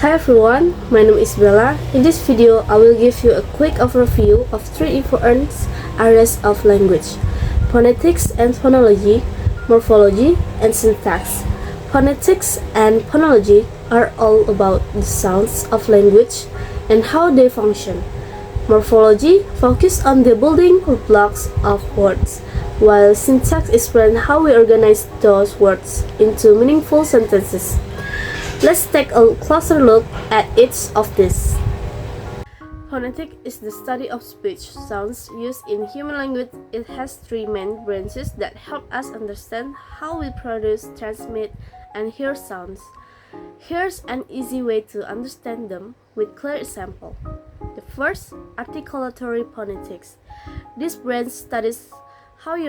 Hi everyone, my name is Bella. In this video, I will give you a quick overview of three important areas of language: phonetics and phonology, morphology, and syntax. Phonetics and phonology are all about the sounds of language and how they function. Morphology focuses on the building blocks of words, while syntax explains how we organize those words into meaningful sentences. Let's take a closer look at each of these. Phonetic is the study of speech sounds used in human language. It has three main branches that help us understand how we produce, transmit, and hear sounds. Here's an easy way to understand them with clear example. The first, articulatory phonetics. This branch studies how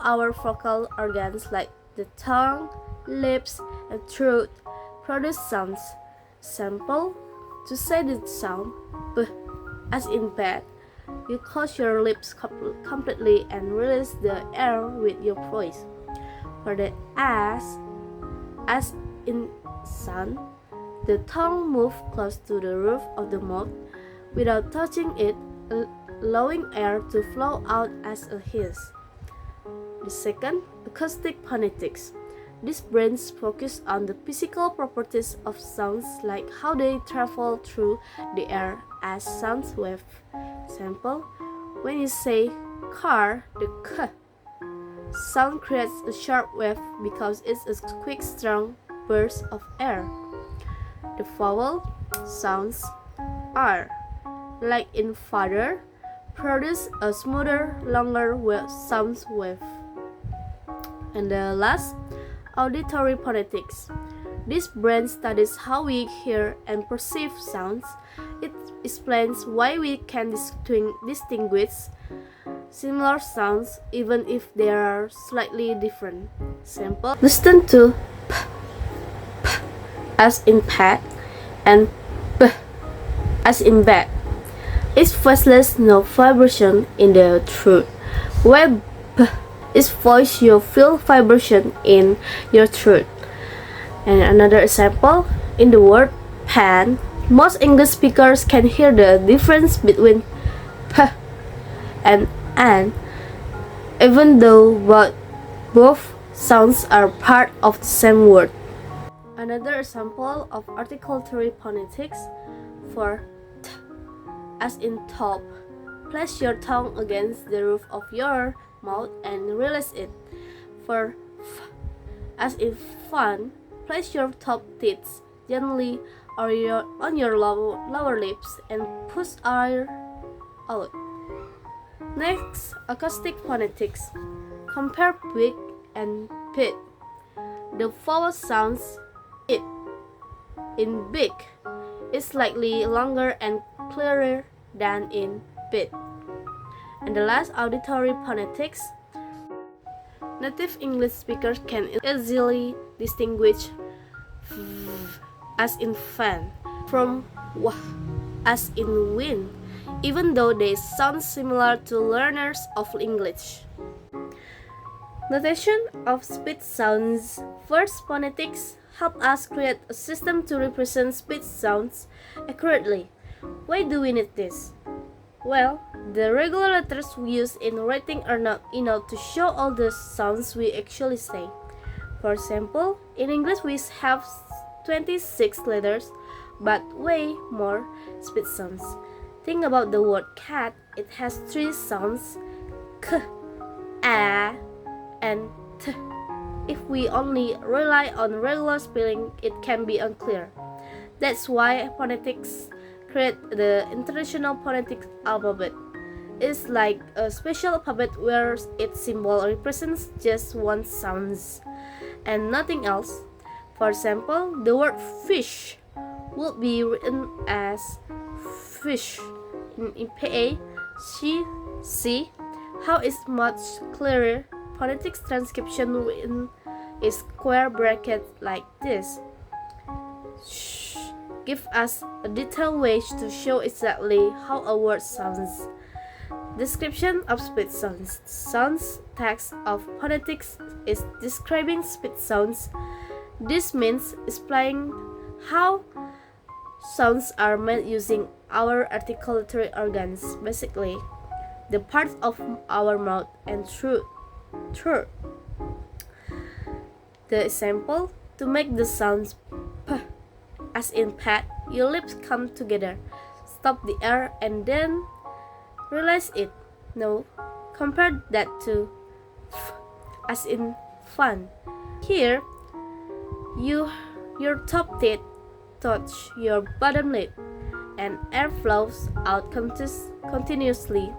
our vocal organs like the tongue, lips, and throat produce sounds. Sample, to say the sound b as in bed, you close your lips completely and release the air with your voice. For the as in sun, the tongue moves close to the roof of the mouth without touching it, allowing air to flow out as a hiss. The second, acoustic phonetics. This branch focuses on the physical properties of sounds like how they travel through the air as sound wave. Example, when you say car, the k sound creates a sharp wave because it's a quick, strong burst of air. The vowel sounds r, like in father, produce a smoother, longer sound wave. And the last, auditory phonetics. This branch studies how we hear and perceive sounds. It explains why we can distinguish similar sounds even if they are slightly different. Sample: listen to p, p as in pet and b as in bed. It's voiceless, no vibration in the throat. Where b is voice, you feel vibration in your throat. And another example, in the word pen, most English speakers can hear the difference between p and an, even though both sounds are part of the same word. Another example of articulatory phonetics, for t as in top, place your tongue against the roof of your mouth and release it. For f as in fun, place your top teeth gently on your lower lips and push air out. Next, acoustic phonetics. Compare big and pit. The vowel sounds it in big is slightly longer and clearer than in pit. And the last, auditory phonetics. Native English speakers can easily distinguish v as in fan from w as in wind, even though they sound similar to learners of English. Notation of speech sounds. First, phonetics help us create a system to represent speech sounds accurately. Why do we need this? Well, the regular letters we use in writing are not enough to show all the sounds we actually say. For example, in English we have 26 letters, but way more speech sounds. Think about the word cat. It has three sounds, k, a, and t. If we only rely on regular spelling, it can be unclear. That's why phonetics create the International Phonetic Alphabet. It's like a special alphabet where its symbol represents just one sound and nothing else. For example, the word fish would be written as fish in P-A-C-C. How is much clearer. Phonetics transcription written is square bracket like this. Give us a detailed way to show exactly how a word sounds. Description of speech sounds. Sounds text of phonetics is describing speech sounds. This means explaining how Sounds are made using our articulatory organs, basically the parts of our mouth and throat. The example, to make the sounds p, as in pet, your lips come together, stop the air, and then release it. No, compare that to f, as in fun. Here, your top teeth touch your bottom lip, and air flows out continuously.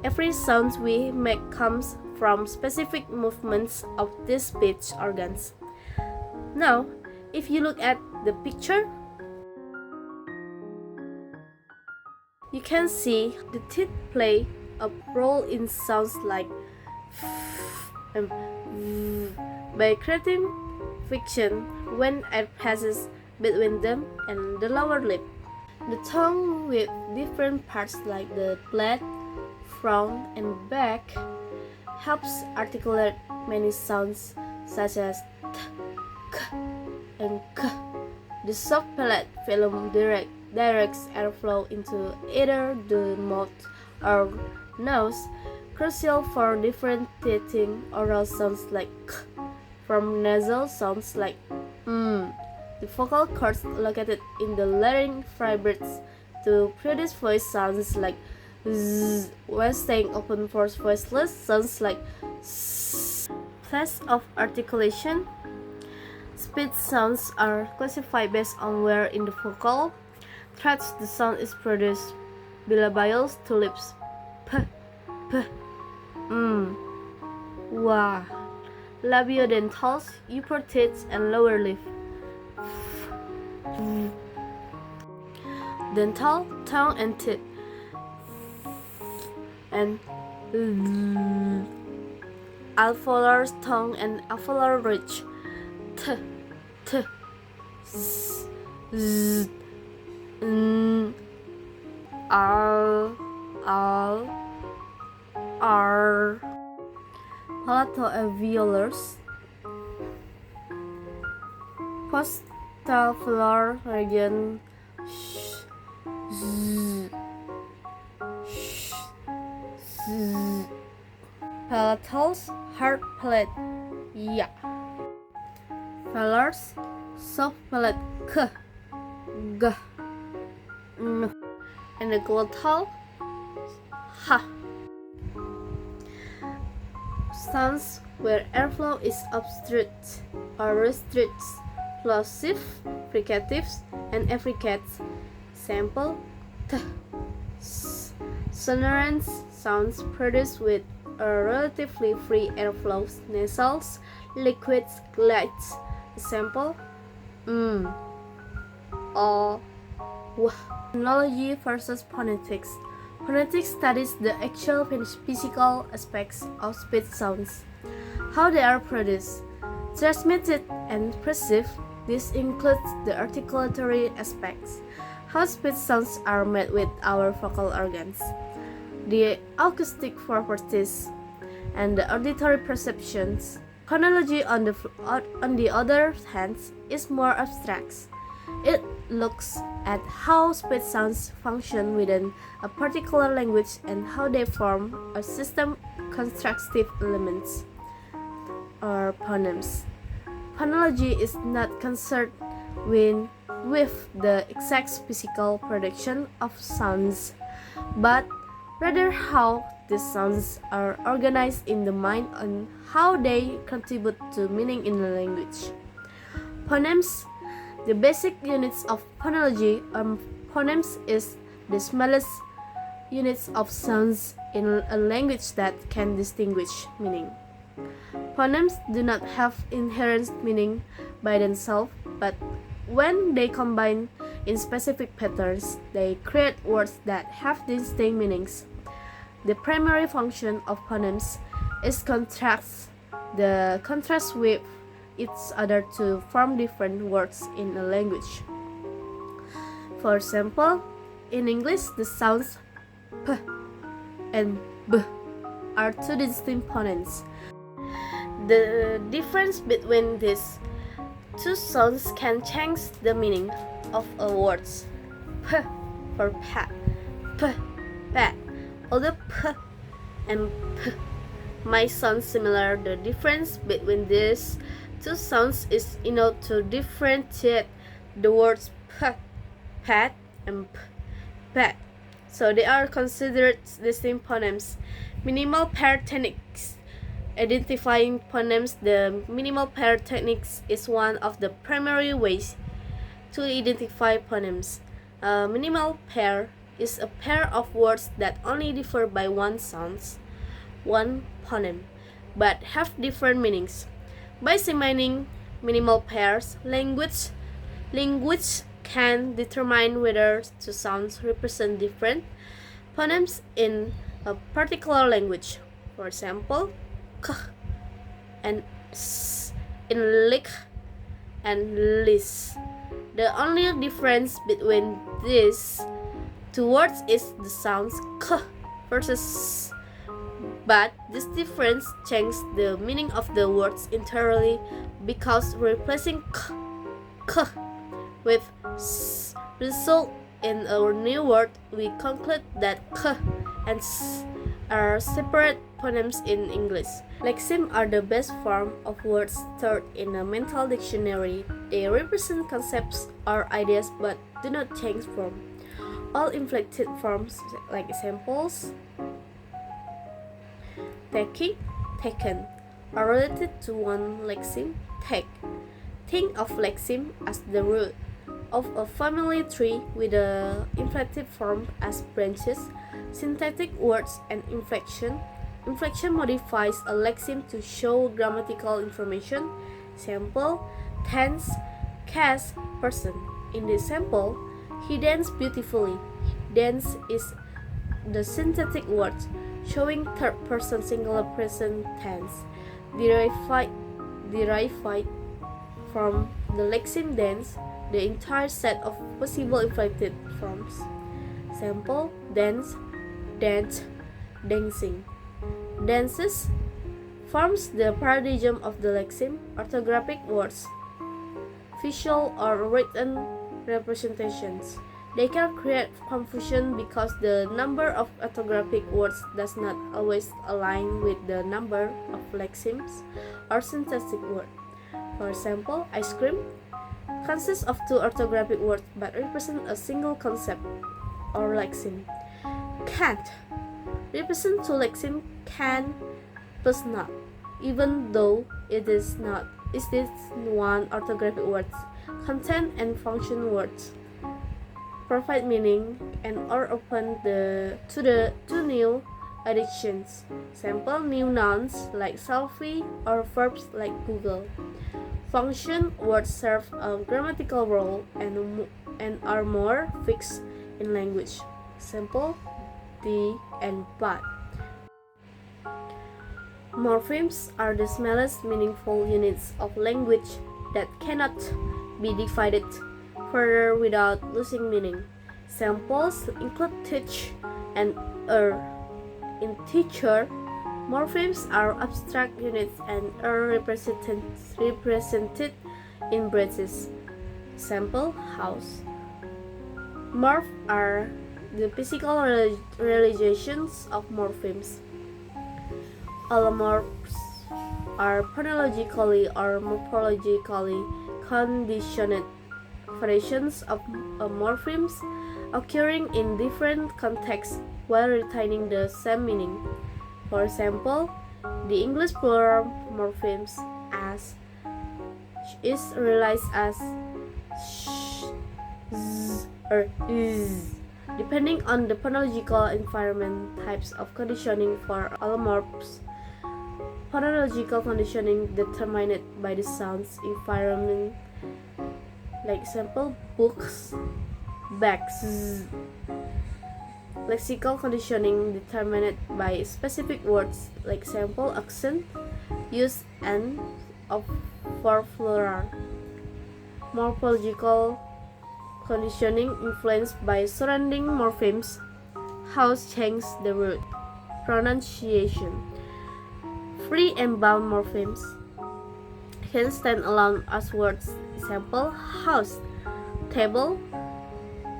Every sound we make comes from specific movements of these speech organs. Now, if you look at the picture, you can see the teeth play a role in sounds like and by creating friction when air passes between them and the lower lip. The tongue with different parts like the blade, front, and back helps articulate many sounds such as t, k, and k. The soft palate phloem directs airflow into either the mouth or nose, crucial for differentiating oral sounds like k from nasal sounds like The vocal cords located in the larynx vibrates to produce voice sounds like z, while staying open for voiceless sounds like s. Phase of articulation. Speech sounds are classified based on where in the vocal tracts the sound is produced. Bilabials to lips, p, p, wa. Labiodentals, upper teeth and lower lip. Dental, tongue and teeth, and alveolar tongue and alveolar ridge, t, t, z, z, n, r, palatoalveolars, postalveolar region, palatals, hard palate, ya. Velars, soft palate, k, g, n. And the glottal, ha. Sounds where airflow is obstructed or restricts, plosive, fricatives, and affricates. Example, t, s. Sonorant sounds produced with a relatively free airflow, nasals, liquids, glides. Example, o, w. Phonology versus phonetics. Phonetics studies the actual physical aspects of speech sounds, how they are produced, transmitted, and perceived. This includes the articulatory aspects, how speech sounds are made with our vocal organs, the acoustic properties, and the auditory perceptions. Phonology, on the other hand, is more abstract. It looks at how speech sounds function within a particular language and how they form a system of constructive elements, or phonemes. Phonology is not concerned with the exact physical production of sounds, but rather how the sounds are organized in the mind and how they contribute to meaning in the language. Phonemes. The basic units of phonology. Phonemes is the smallest units of sounds in a language that can distinguish meaning. Phonemes do not have inherent meaning by themselves, but when they combine in specific patterns, they create words that have distinct meanings. The primary function of phonemes is contrast with each other to form different words in a language. For example, in English, the sounds p and b are two distinct phonemes. The difference between these two sounds can change the meaning of a word. p for pet, p, pet. Although p and p might sound similar, the difference between these two sounds is enough to differentiate the words p, pet, and p, pet. So they are considered distinct phonemes. Minimal pair techniques. Identifying phonemes. The minimal pair techniques is one of the primary ways to identify phonemes. A minimal pair is a pair of words that only differ by one sound, one phoneme, but have different meanings. By examining minimal pairs, linguists can determine whether two sounds represent different phonemes in a particular language. For example, k and s in lick and lis. The only difference between these two words is the sounds k versus s. But this difference changes the meaning of the words entirely because replacing k with s result in a new word. We conclude that k and s are separate phonemes in English. Lexemes are the best form of words stored in a mental dictionary. They represent concepts or ideas but do not change form. All inflected forms, like examples, taking, taken, are related to one lexeme, take. Think of lexeme as the root of a family tree with the inflected form as branches. Syntactic words and inflection. Inflection modifies a lexeme to show grammatical information. Example, tense, cast, person. In the example, he danced beautifully. Dance is the syntactic word showing third person singular present tense, derived from the lexeme dance, the entire set of possible inflected forms. Example, dance, dance, dancing. Dances forms the paradigm of the lexeme. Orthographic words, visual or written representations. They can create confusion because the number of orthographic words does not always align with the number of lexemes or syntactic words. For example, ice cream consists of two orthographic words but represent a single concept or lexeme. Can't represent two lexemes, can plus not, even though it is not. It is one orthographic words. Content and function words provide meaning and or open to new additions. Example, new nouns like selfie or verbs like Google. Function words serve a grammatical role and are more fixed in language. Example, the and but. Morphemes are the smallest meaningful units of language that cannot be divided further without losing meaning. Examples include teach and In teacher, morphemes are abstract units and are represented in braces. Example, house. Morph are the physical realizations of morphemes. Allomorphs are phonologically or morphologically conditioned variations of morphemes occurring in different contexts while retaining the same meaning. For example, the English plural morphemes as is realized as sh, z, or z, depending on the phonological environment. Types of conditioning for allomorphs. Phonological conditioning determined by the sound's environment, like example, books, bags. Lexical conditioning determined by specific words, like example, accent, use, and of for plural. Morphological conditioning influenced by surrounding morphemes. House changes the root. Pronunciation. Free and bound morphemes can stand alone as words. Example, house, table,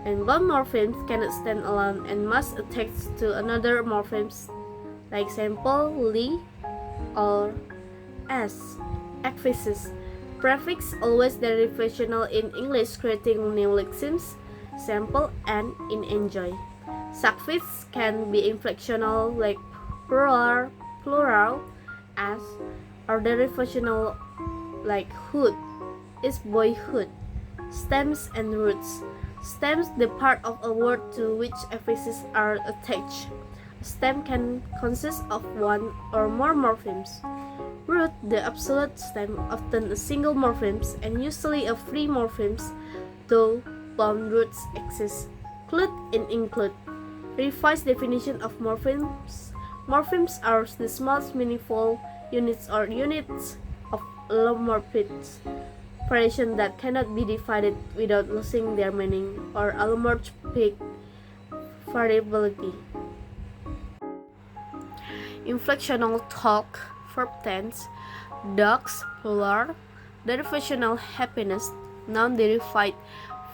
and one morpheme cannot stand alone and must attach to another morphemes, like example li or s. Affixes. Prefix always derivational in English, creating new lexemes, example and in enjoy. Suffix can be inflectional like plural, as, or derivational like hood is boyhood. Stems and roots. Stems, the part of a word to which affixes are attached. A stem can consist of one or more morphemes. Root, the absolute stem, often a single morphemes and usually a free morphemes, though bound roots exist. Clude and include. Revised definition of morphemes. Morphemes are the smallest meaningful units or units of allomorphic variation that cannot be divided without losing their meaning, or allomorphic variability. Inflectional talk, verb tense. Dogs, plural. Derivational happiness, noun derived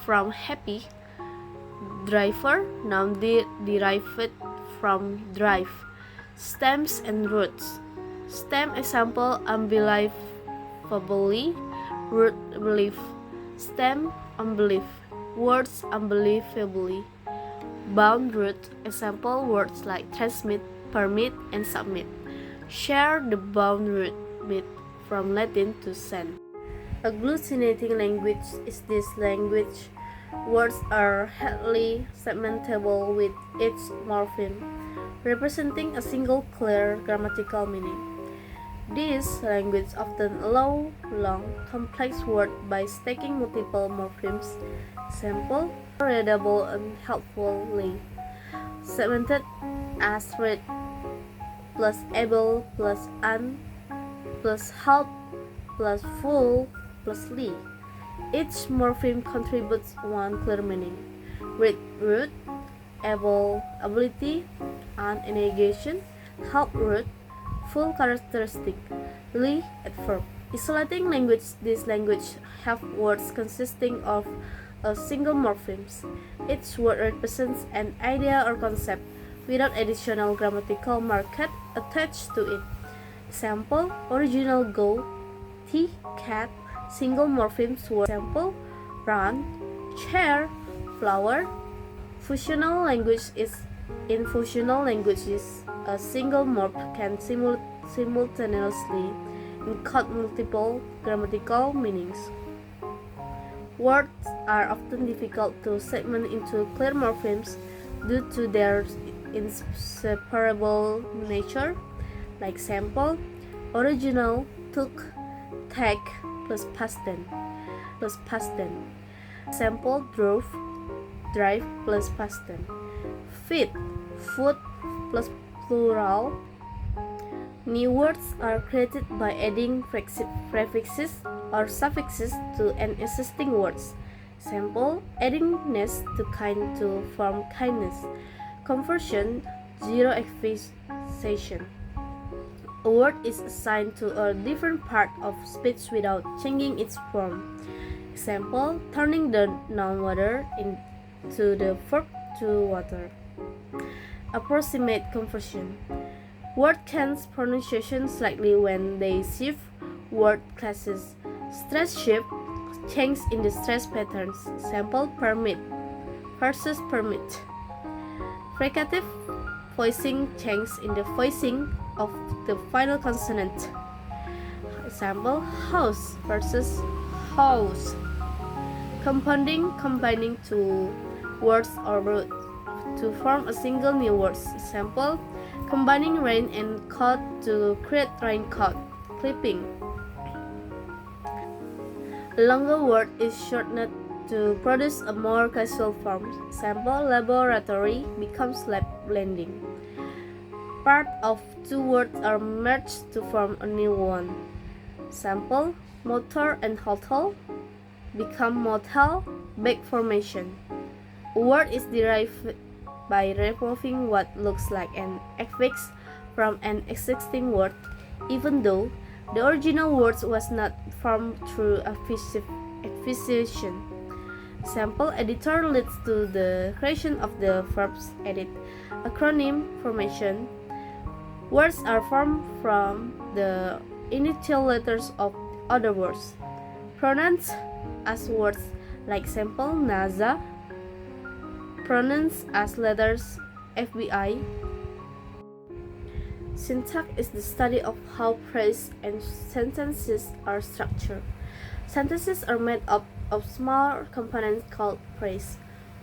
from happy. Driver, noun derived from drive. Stems and roots. Stem, example unbelievably. Root, belief. Stem, unbelief. Words, unbelievably. Bound root, example words like transmit, permit, and submit. Share, the bound root bit from Latin to send. Agglutinating language is this language. Words are highly segmentable with each morpheme representing a single clear grammatical meaning. This language often allows long, complex words by stacking multiple morphemes. Example, readable and helpfully. Segmented as read plus able plus un plus help plus full plus li. Each morpheme contributes one clear meaning. Read, root, able, ability, un, negation, help, root, full characteristic, li, adverb. Isolating language. This language have words consisting of a single morphemes. Each word represents an idea or concept without additional grammatical marker attached to it. Example, original go, tea, cat, single morphemes word. Example, run, chair, flower. Functional language is in functional languages, a single morph can simultaneously encode multiple grammatical meanings. Words are often difficult to segment into clear morphemes due to their inseparable nature. Like example, original, took, take plus past tense. Example, drove, drive plus past tense. Feed, food plus plural. New words are created by adding prefixes or suffixes to an existing words. Example, adding ness to kind to form kindness. Conversion, zero affixation. A word is assigned to a different part of speech without changing its form. Example, turning the noun water into the verb to water. Approximate conversion. Word change pronunciation slightly when they shift word classes. Stress shift change in the stress patterns. Example, permit versus permit. Fricative voicing change in the voicing of the final consonant. Example, house versus house. Combining two words or root to form a single new word. Example, combining rain and coat to create raincoat. Clipping. A longer word is shortened to produce a more casual form. Example, laboratory becomes lab blending. Part of two words are merged to form a new one. Example, motor and hotel become motel, back formation. A word is derived by removing what looks like an affix from an existing word, even though the original word was not formed through affixation. Example, editor leads to the creation of the verbs edit. Acronym formation. Words are formed from the initial letters of other words. Pronouns as words like example NASA. Pronouns as letters FBI. Syntax is the study of how phrases and sentences are structured. Sentences are made up of small components called phrases,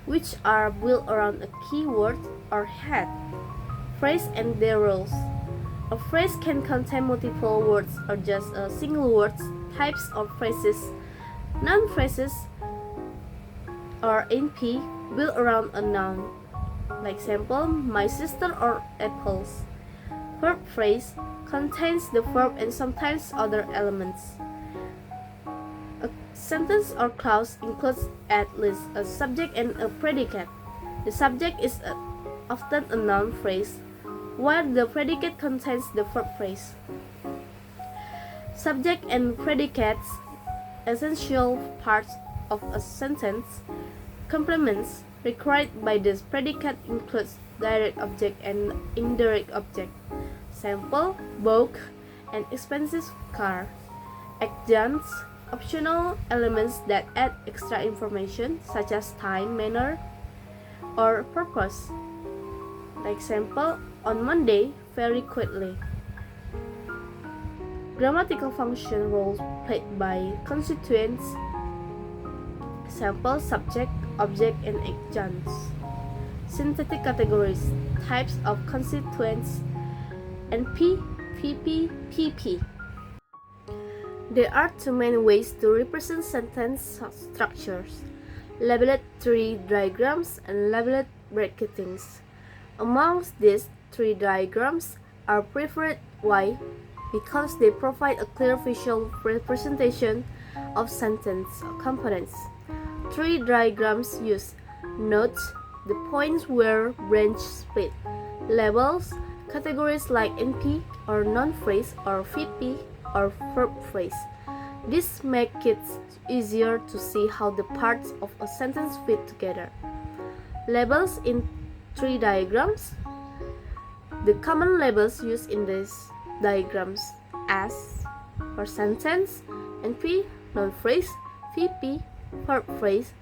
which are built around a key word or head. Phrase and their rules. A phrase can contain multiple words or just a single word. Types of phrases. Noun phrases or NP built around a noun. Like example, my sister or apples. Verb phrase contains the verb and sometimes other elements. A sentence or clause includes at least a subject and a predicate. The subject is often a noun phrase, while the predicate contains the verb phrase. Subject and predicates, essential parts of a sentence. Complements required by this predicate includes direct object and indirect object. Example, book, an expensive car. Adjuncts, optional elements that add extra information such as time, manner, or purpose. Like example, on Monday, very quickly. Grammatical function roles played by constituents. Example, subject, object, and adjuncts. Synthetic categories, types of constituents, NP, PP, PP. There are two main ways to represent sentence structures: labeled tree diagrams and labeled bracketings. Amongst these three diagrams are preferred. Why? Because they provide a clear visual representation of sentence components. Tree diagrams use nodes, the points where branch split, labels, categories like NP or noun phrase or VP or verb phrase. This makes it easier to see how the parts of a sentence fit together. Labels in tree diagrams. The common labels used in these diagrams: S for sentence, NP noun phrase, VP verb phrase,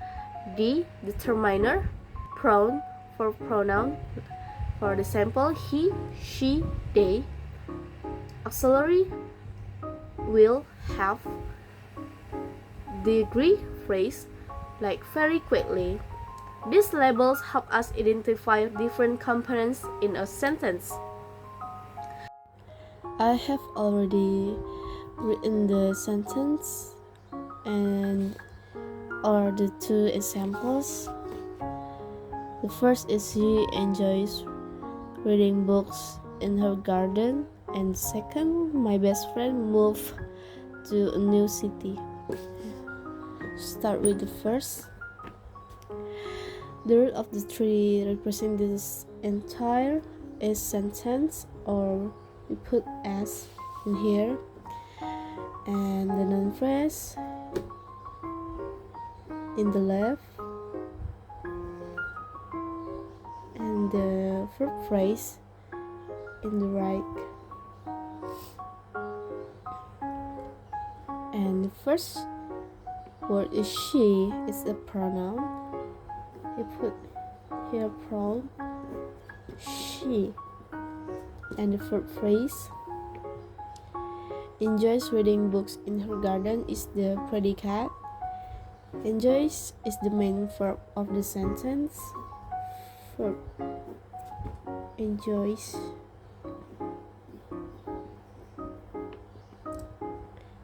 D determiner, pronoun for pronoun. For example, he, she, they. Auxiliary will, have. Degree phrase like very quickly. These labels help us identify different components in a sentence. I have already written the sentence and are the two examples. The first is she enjoys reading books in her garden, and second, my best friend moved to a new city. Start with the first. The root of the tree represents this entire sentence, or we put S in here, and the noun phrase in the left, and the verb phrase in the right. And the first word is she, is a pronoun. I put here pronoun she. And the verb phrase enjoys reading books in her garden is the predicate. Enjoys is the main verb of the sentence. Verb enjoys.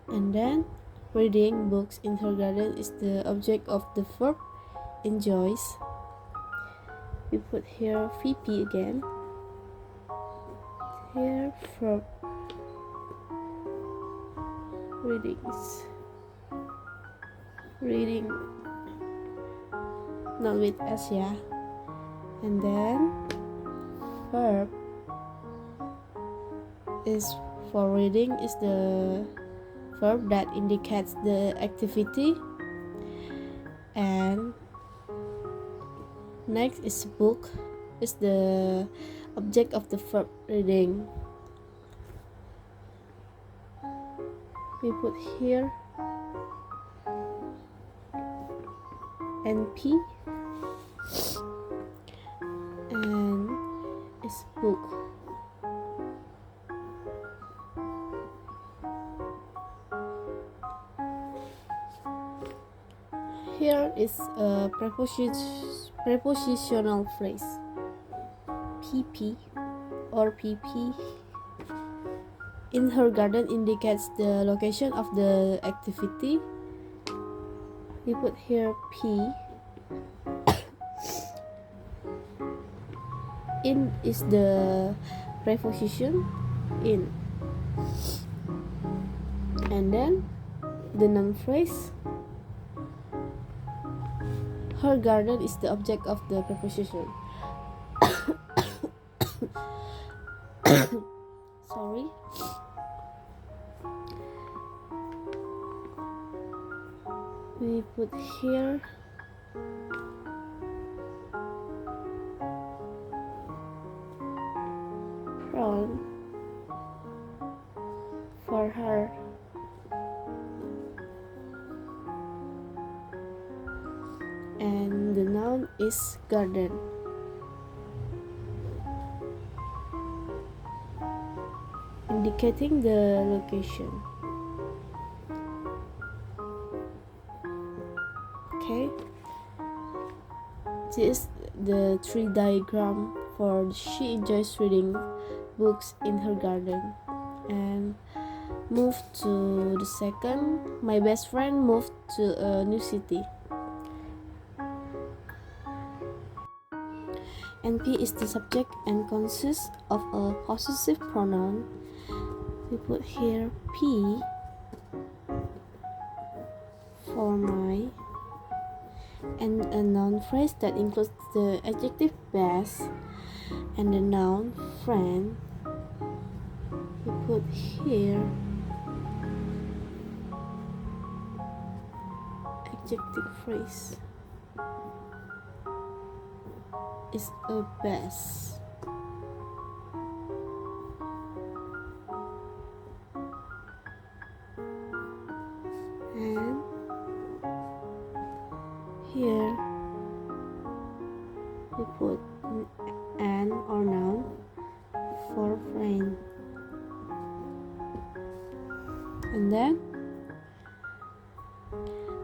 And then reading books in her garden is the object of the verb enjoys. We put here VP again. Here verb readings. Reading not with S ya. And then verb is for reading is the verb that indicates the activity, and Next is book, is the object of the verb reading. We put here NP and is book. Here is a prepositional phrase PP or PP. In her garden indicates the location of the activity. We put here P. In is the preposition in, and then the noun phrase. Her garden is the object of the preposition. Sorry. We put here from for her. And the noun is garden. Indicating the location. Okay, this is the tree diagram for she enjoys reading books in her garden. And move to the second. My best friend moved to a new city. NP is the subject and consists of a possessive pronoun. We put here P for my, and a noun phrase that includes the adjective best and the noun friend. We put here adjective phrase is a best. And here we put an or noun for friend. And then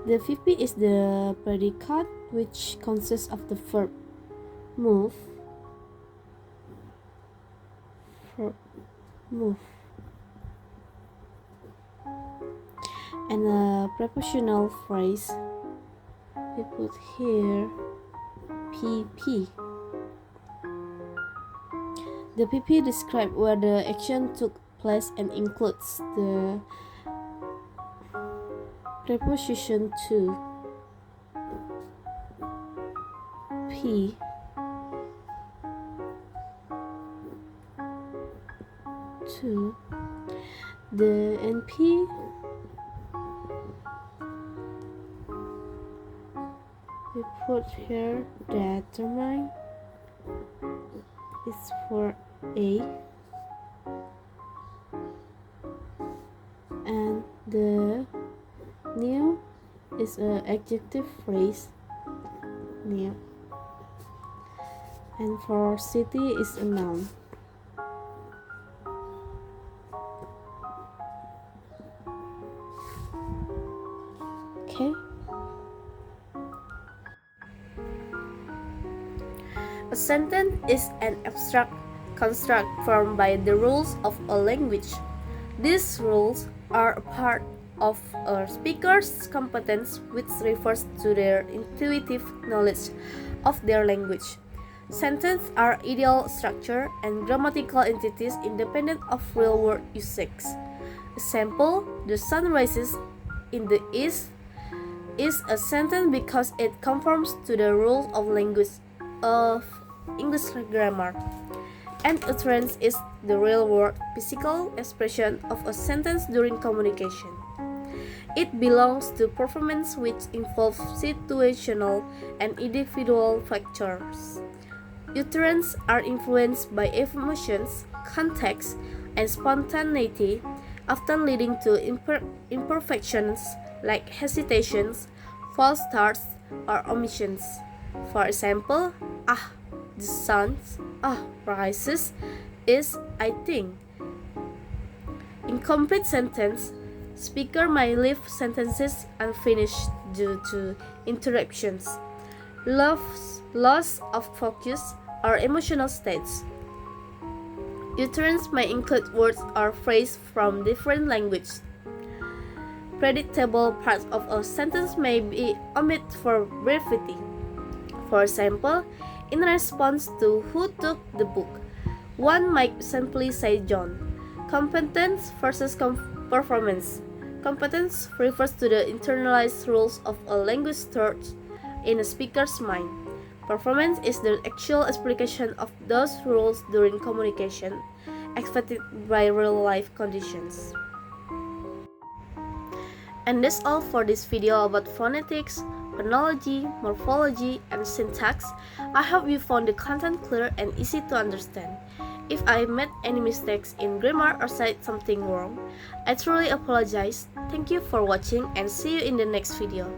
the VP is the predicate which consists of the verb move, and a prepositional phrase. We put here PP. The PP describes where the action took place and includes the preposition to. P to the NP we put here determine is for A, and the new is an adjective phrase new, and for city is a noun. Okay. A sentence is an abstract construct formed by the rules of a language. These rules are a part of a speaker's competence, which refers to their intuitive knowledge of their language. Sentences are ideal structure and grammatical entities independent of real-world usage. Example: the sun rises in the east is a sentence because it conforms to the rules of language of English grammar. An utterance is the real-world physical expression of a sentence during communication. It belongs to performance which involves situational and individual factors. Utterances are influenced by emotions, context, and spontaneity, often leading to imperfections like hesitations, false starts, or omissions. For example, the sun, rises is I think. Incomplete sentence. Speaker may leave sentences unfinished due to interruptions, loss of focus, or emotional states. Utterance may include words or phrases from different languages. Predictable parts of a sentence may be omitted for brevity. For example, in response to who took the book, one might simply say John. Competence versus performance. Competence refers to the internalized rules of a language stored in a speaker's mind. Performance is the actual application of those rules during communication, expected by real-life conditions. And that's all for this video about phonetics, phonology, morphology, and syntax. I hope you found the content clear and easy to understand. If I made any mistakes in grammar or said something wrong, I truly apologize. Thank you for watching and see you in the next video.